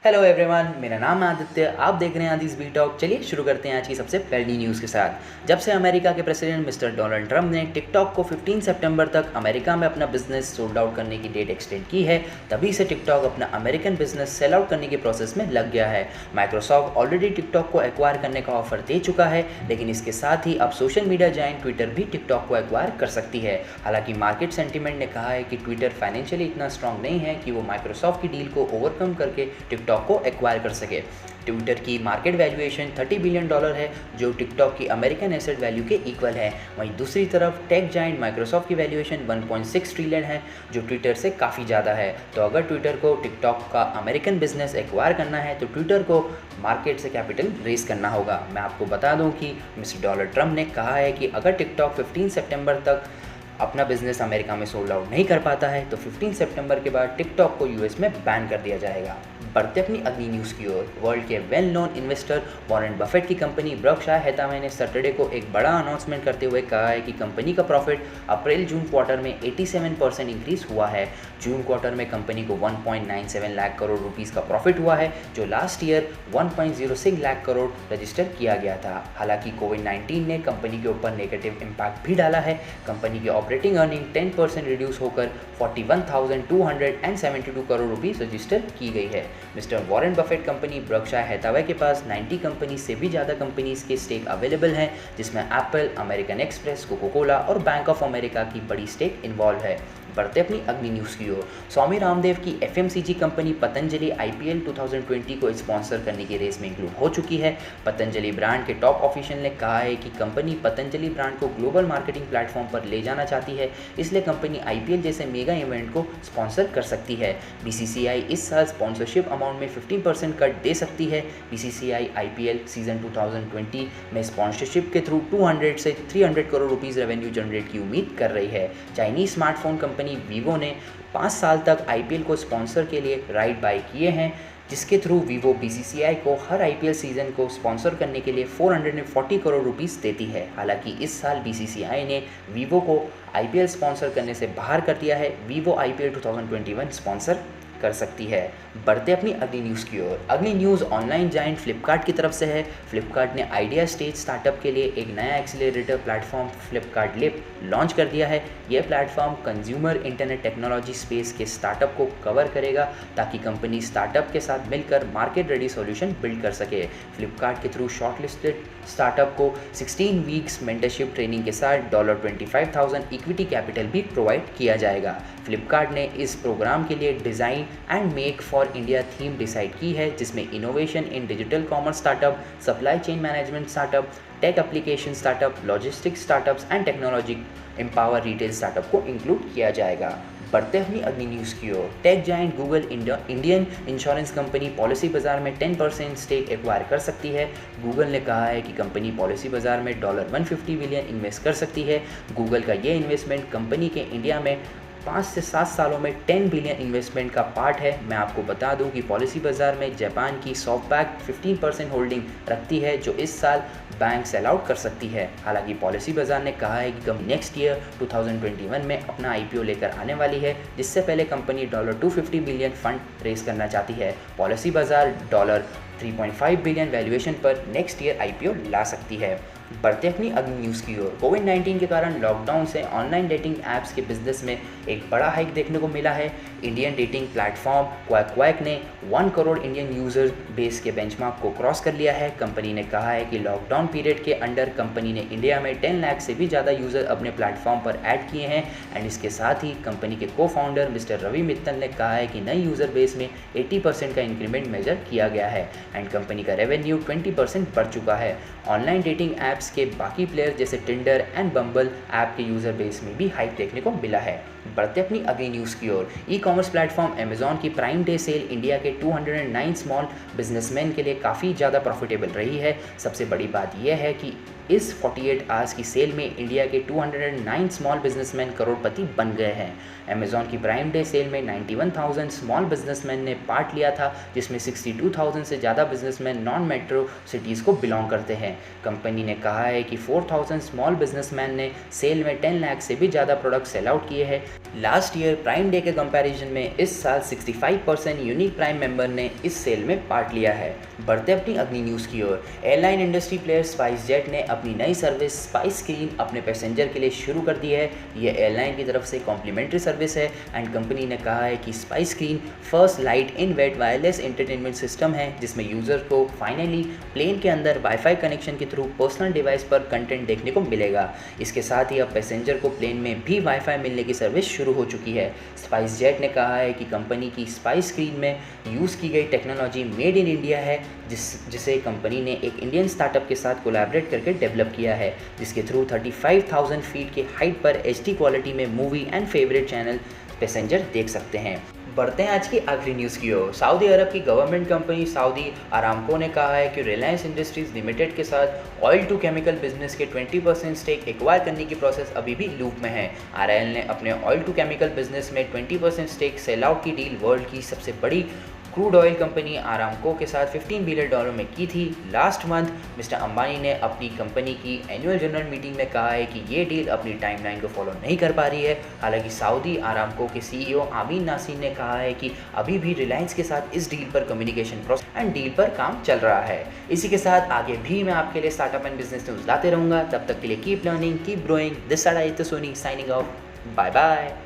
Hello everyone, मेरा नाम है आदित्य। आप देख रहे हैं आदिस बी टॉक। चलिए शुरू करते हैं आज की सबसे पहली न्यूज़ के साथ। जब से अमेरिका के प्रेसिडेंट मिस्टर डोनाल्ड ट्रंप ने टिकटॉक को 15 सितंबर तक अमेरिका में अपना बिजनेस सोल्ड आउट करने की डेट एक्सटेंड की है, तभी से टिकटॉक अपना अमेरिकन बिजनेस सेल आउट करने के प्रोसेस में लग गया है। माइक्रोसॉफ्ट ऑलरेडी टिकटॉक को एक्वायर करने का ऑफर दे चुका है, लेकिन इसके साथ ही अब सोशल मीडिया जायंट ट्विटर भी टिकटॉक को एक्वायर कर सकती है। हालांकि मार्केट सेंटीमेंट ने कहा है कि ट्विटर फाइनेंशियली इतना स्ट्रांग नहीं है कि वो माइक्रोसॉफ्ट की डील को ओवरकम करके टिकटॉक को एक्वायर कर सके। ट्विटर की मार्केट वैल्यूएशन $30 बिलियन है, जो टिकटॉक की अमेरिकन एसेट वैल्यू के इक्वल है। वहीं दूसरी तरफ टेक जायंट माइक्रोसॉफ्ट की वैल्यूएशन 1.6 ट्रिलियन है, जो ट्विटर से काफ़ी ज़्यादा है। तो अगर ट्विटर को टिकटॉक का अमेरिकन बिजनेस एक्वायर करना है तो ट्विटर को मार्केट से कैपिटल रेज करना होगा। मैं आपको बता दूं कि मिस्टर डोनाल्ड ट्रंप ने कहा है कि अगर टिकटॉक 15 सितंबर तक अपना बिजनेस अमेरिका में सोल्ड आउट नहीं कर पाता है तो 15 सितंबर के बाद टिकटॉक को यूएस में बैन कर दिया जाएगा। बढ़ते अपनी अगली न्यूज़ की ओर। वर्ल्ड के well known investor Warren Buffett की कंपनी बर्कशायर हैथवे ने सैटरडे को एक बड़ा अनाउंसमेंट करते हुए कहा है कि कंपनी का प्रॉफिट अप्रैल-जून क्वार्टर में 87% इंक्रीज हुआ है। जून क्वार्टर में कंपनी को 1.97 लाख करोड़ रुपीस का प्रॉफिट हुआ है, जो last year 1.06 lakh crore register किया गया था। हालांकि कोविड-19 ने कंपनी के ऊपर नेगेटिव इम्पैक्ट भी डाला है। कंपनी की ऑपरेटिंग अर्निंग 10% रिड्यूस होकर 41,272 करोड़ रुपीस रजिस्टर की गई है। Mister Warren Buffett company Berkshire Hathaway के पास 90 कंपनी से भी ज़्यादा कंपनीज के स्टेक अवेलेबल हैं, जिसमें Apple, American Express, Coca Cola और बैंक ऑफ अमेरिका की बड़ी स्टेक इन्वॉल्व है। बढ़ते अपनी अगली न्यूज़ की ओर। स्वामी रामदेव की एफएमसीजी कंपनी पतंजलि आईपीएल 2020 को स्पॉन्सर करने की रेस में इंक्लूड हो चुकी है। पतंजलि ब्रांड के टॉप ऑफिशियल ने कहा है कि कंपनी पतंजलि ब्रांड को ग्लोबल मार्केटिंग प्लेटफॉर्म पर ले जाना चाहती है, इसलिए कंपनी आईपीएल जैसे मेगा इवेंट को स्पॉन्सर कर सकती है। बीसीसीआई इस साल स्पॉन्सरशिप अमाउंट में 15% कट दे सकती है। बीसीसीआई आईपीएल सीजन 2020 में स्पॉन्सरशिप के थ्रू 200 से 300 करोड़ रुपीस रेवेन्यू जनरेट की उम्मीद कर रही है। चाइनीज स्मार्टफोन कंपनी वीवो ने 5 साल तक आईपीएल को स्पॉन्सर के लिए राइट बाय किए हैं, जिसके थ्रू वीवो बीसीसीआई को हर आईपीएल सीजन को स्पॉन्सर करने के लिए 440 करोड़ रुपीस देती है। हालांकि इस साल बीसीसीआई ने वीवो को आईपीएल स्पॉन्सर करने से बाहर कर दिया है। वीवो आईपीएल 2021 स्पॉन्सर कर सकती है। बढ़ते अपनी अगली न्यूज़ की ओर। अगली न्यूज़ ऑनलाइन जायंट फ्लिपकार्ट की तरफ से है। फ्लिपकार्ट ने आइडिया स्टेज स्टार्टअप के लिए एक नया accelerator platform Flipkart lip launch कर दिया है। यह platform consumer internet technology space के स्टार्टअप को कवर करेगा, ताकि कंपनी स्टार्टअप के साथ मिलकर मार्केट रेडी सॉल्यूशन बिल्ड कर सके। फ्लिपकार्ट के थ्रू शॉर्टलिस्टेड स्टार्टअप को 16 वीक्स मेंटरशिप ट्रेनिंग के साथ $25,000 इक्विटी कैपिटल भी प्रोवाइड किया जाएगा। फ्लिपकार्ट ने इस प्रोग्राम के लिए design and make for India theme decide की है, जिसमें innovation in digital commerce startup, supply chain management startup, tech application startup, logistics startups and technology empower retail startup को इंक्लूड किया जाएगा। बढ़ते अपनी अगली न्यूज़ की ओर। Tech giant Google Indian insurance company Policybazaar में 10% स्टेक एक्वायर कर सकती है। गूगल ने कहा है कि कंपनी पॉलिसी बाजार में $150 बिलियन इन्वेस्ट कर सकती है। गूगल का ये इन्वेस्टमेंट कंपनी के इंडिया में 5 से 7 सालों में 10 बिलियन इन्वेस्टमेंट का पार्ट है। मैं आपको बता दूं कि पॉलिसी बाजार में जापान की सॉफ्टबैंक 15% होल्डिंग रखती है, जो इस साल बैंक सेल आउट कर सकती है। हालांकि पॉलिसी बाजार ने कहा है कि कंपनी नेक्स्ट ईयर 2021 में अपना आईपीओ लेकर आने वाली है, जिससे पहले कंपनी $250 बिलियन फंड रेज करना चाहती है। पॉलिसी बाजार $3.5 बिलियन वैल्यूएशन पर नेक्स्ट ईयर आईपीओ ला सकती है। बढ़ते अपनी अगली न्यूज़ की ओर। कोविड-19 के कारण लॉकडाउन से ऑनलाइन डेटिंग ऐप्स के बिजनेस में एक बड़ा हाइक देखने को मिला है। इंडियन डेटिंग प्लेटफॉर्म क्वैक ने 1 करोड़ इंडियन यूजर बेस के बेंचमार्क को क्रॉस कर लिया है। कंपनी ने कहा है कि लॉकडाउन पीरियड के अंडर कंपनी ने इंडिया में 10 लाख से भी ज़्यादा यूज़र अपने प्लेटफॉर्म पर ऐड किए हैं। एंड इसके साथ ही कंपनी के को फाउंडर मिस्टर रवि मित्तल ने कहा है कि नई यूज़र बेस में 80% का इंक्रीमेंट मेजर किया गया है एंड कंपनी का रेवेन्यू 20% बढ़ चुका है। ऑनलाइन डेटिंग ऐप्स के बाकी प्लेयर जैसे टिंडर एंड बम्बल ऐप के यूज़र बेस में भी हाइक देखने को मिला है। बढ़ते अपनी अगली न्यूज़ की ओर। ई कॉमर्स प्लेटफॉर्म अमेजॉन की प्राइम डे सेल इंडिया के 209 स्मॉल बिजनेसमैन के लिए काफ़ी ज़्यादा प्रॉफिटेबल रही है। सबसे बड़ी बात यह है कि इस 48 आवर्स की सेल में इंडिया के 209 स्मॉल बिजनेसमैन करोड़पति बन गए हैं। अमेजॉन की प्राइम डे सेल में 91,000 स्मॉल बिजनेसमैन ने पार्ट लिया था, जिसमें 62,000 से ज़्यादा बिजनेसमैन नॉन मेट्रो सिटीज़ को बिलोंग करते हैं। कंपनी ने कहा है कि 4,000 स्मॉल बिजनेसमैन ने सेल में 10 लाख से भी ज़्यादा प्रोडक्ट सेल आउट किए हैं। लास्ट ईयर प्राइम डे के कंपैरिजन में इस साल 65% यूनिक प्राइम मेंबर ने इस सेल में पार्ट लिया है। बढ़ते अपनी अगली न्यूज़ की ओर, airline industry player SpiceJet ने अपनी नई सर्विस स्पाइस स्क्रीन अपने पैसेंजर के लिए शुरू कर दी है। ये एयरलाइन की तरफ से कॉम्प्लीमेंट्री सर्विस है एंड कंपनी ने कहा है कि spice screen first light in weight wireless entertainment system है, जिसमें यूज़र को फाइनली प्लेन के अंदर वाईफाई कनेक्शन के थ्रू पर्सनल डिवाइस पर कंटेंट देखने को मिलेगा। इसके साथ ही अब पैसेंजर को प्लेन में भी वाईफाई मिलने की सर्विस शुरू हो चुकी है। स्पाइस जेट ने कहा है कि कंपनी की स्पाइस स्क्रीन में यूज़ की गई टेक्नोलॉजी मेड इन इंडिया है, जिसे कंपनी ने एक इंडियन स्टार्टअप के साथ कोलैबोरेट करके डेवलप किया है, जिसके थ्रू 35,000 फीट की हाइट पर HD क्वालिटी में movie and favourite channel passenger देख सकते हैं। बढ़ते हैं आज की आखिरी न्यूज़ की ओर। सऊदी अरब की गवर्नमेंट कंपनी सऊदी अरामको ने कहा है कि रिलायंस इंडस्ट्रीज लिमिटेड के साथ ऑयल टू केमिकल बिजनेस के 20% स्टेक एक्वायर करने की प्रोसेस अभी भी लूप में है। RIL ने अपने ऑयल टू केमिकल बिजनेस में 20% स्टेक सेल आउट की डील वर्ल्ड की सबसे बड़ी क्रूड ऑयल कंपनी आरामको के साथ $15 बिलियन में की थी। लास्ट मंथ मिस्टर अंबानी ने अपनी कंपनी की एनुअल जनरल मीटिंग में कहा है कि ये डील अपनी टाइमलाइन को फॉलो नहीं कर पा रही है। हालांकि सऊदी आरामको के CEO आमीन नासिर ने कहा है कि अभी भी रिलायंस के साथ इस डील पर कम्युनिकेशन प्रोसेस एंड डील पर काम चल रहा है। इसी के साथ आगे भी मैं आपके लिए स्टार्टअप एंड बिजनेस न्यूज़ लाते रहूँगा। तब तक के लिए keep learning, keep growing. This side I तो Soni signing off. Bye bye.